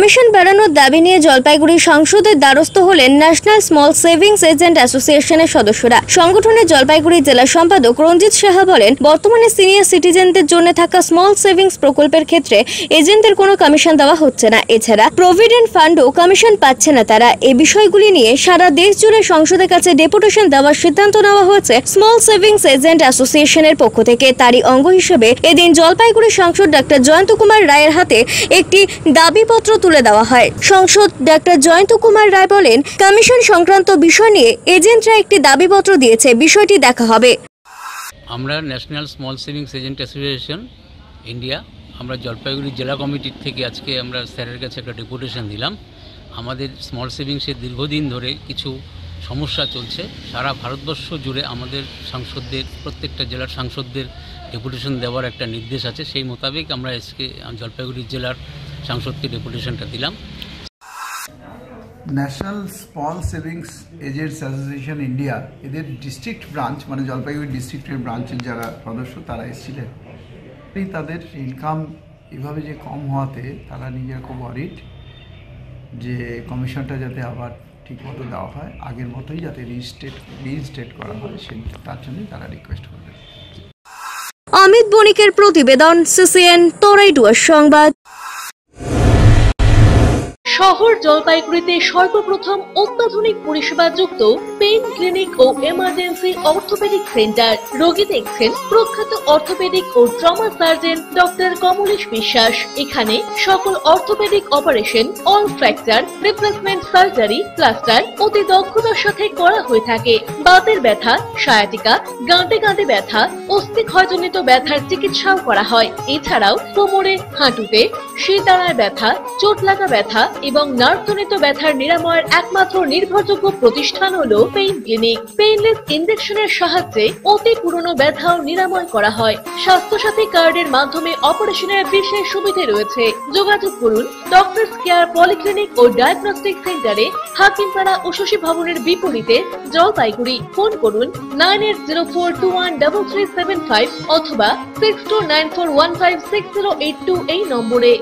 Commission বাড়ানোর দাবি নিয়ে জলপাইগুড়ি সংসদের দ্বারস্থ হলেন ন্যাশনাল স্মল সেভিংস এজেন্ট অ্যাসোসিয়েশনের সদস্যরা। সংগঠনের জলপাইগুড়ি জেলা সম্পাদক রঞ্জিত সাহা বলেন, বর্তমানে সিনিয়র সিটিজেনদের জন্য থাকা স্মল সেভিংস প্রকল্পের ক্ষেত্রে এজেন্টদের কোনো কমিশন দেওয়া হচ্ছে না। এছাড়া প্রভিডেন্ট ফান্ডও কমিশন পাচ্ছে না তারা। এই বিষয়গুলি নিয়ে সারা দেশ জুড়ে সংসদের কাছে ডেপুটেশন দেওয়ার সিদ্ধান্ত নেওয়া হয়েছে স্মল সেভিংস এজেন্ট অ্যাসোসিয়েশনের পক্ষ থেকে। তারই অঙ্গ হিসেবে এদিন জলপাইগুড়ি সাংসদ ডাক্তার জয়ন্ত কুমার রায়ের হাতে একটি দাবিপত্র তুলে দেওয়া হয়। সংসদ ডাক্তার জয়ন্ত কুমার রায় বলেন, কমিশন সংক্রান্ত বিষয় নিয়ে এজেন্টরা একটি দাবিপত্র দিয়েছে, বিষয়টি দেখা হবে। আমরা national small savings agent association India আমরা জলপাইগুড়ি জেলা কমিটির থেকে আজকে আমরা স্যারের কাছে একটা ডেপুটেশন দিলাম। আমাদের স্মল সেভিংসের দীর্ঘদিন ধরে কিছু সমস্যা চলছে। সারা ভারতবর্ষ জুড়ে আমাদের সাংসদদের, প্রত্যেকটা জেলার সাংসদদের ডেপুটেশন দেওয়ার একটা নির্দেশ আছে। সেই মোতাবেক আমরা আজকে জলপাইগুড়ি জেলার সাংসদকে ডেপুটেশনটা দিলাম। National small savings agents association India এদের ডিস্ট্রিক্ট ব্রাঞ্চ, মানে জলপাইগুড়ি ডিস্ট্রিক্টের ব্রাঞ্চের যারা সদস্য তারা এসেছিলেন। তাদের ইনকাম এভাবে যে কম হওয়াতে তারা নিজেরা খুব ওয়ারিড যে কমিশনটা যাতে আবার ঠিকমতো দেওয়া হয়, আগের মতোই যাতে রিইনস্টেট করা হয়, তার জন্যই তারা রিকোয়েস্ট করবে। অমিত বণিকের প্রতিবেদন, সিসিএন তরাইডুয়ার সংবাদ। শহর জলপাইগুড়িতে সর্বপ্রথম অত্যাধুনিক পরিষেবাযুক্ত পেইন ক্লিনিক ও এমার্জেন্সি অর্থোপেডিক সেন্টার। রোগী দেখছেন প্রখ্যাত অর্থোপেডিক ও ট্রমা সার্জন ডক্টর কমলেশ বিশ্বাস। এখানে সকল orthopaedic operation, all fracture, replacement surgery, plaster অতি দক্ষতার সাথে করা হয়ে থাকে। বাতের ব্যথা, সায়াটিকা, গাঁটে গাঁটে ব্যথা, অস্থিক্ষয়জনিত ব্যথার চিকিৎসাও করা হয়। এছাড়াও কোমরে, হাঁটুতে, শিরদাঁড়ায় ব্যথা, চোট লাগা ব্যথা এবং নার্ভজনিত ব্যথার নিরাময়ের একমাত্র নির্ভরযোগ্য প্রতিষ্ঠান হলো পেইন ক্লিনিক। পেইনলেস ইনজেকশনের সাহায্যে অতি পুরনো ব্যথাও নিরাময় করা হয়। স্বাস্থ্যসাথী কার্ডের মাধ্যমে অপারেশনের বিশেষ সুবিধা রয়েছে। যোগাযোগ করুন ডক্টরস কেয়ার পলিক্লিনিক ও ডায়াগনস্টিক সেন্টারে, হাকিমপাড়া উশসী ভবনের বিপরীতে, জলপাইগুড়ি। ফোন করুন 9804213375 অথবা 6294156082 এই নম্বরে।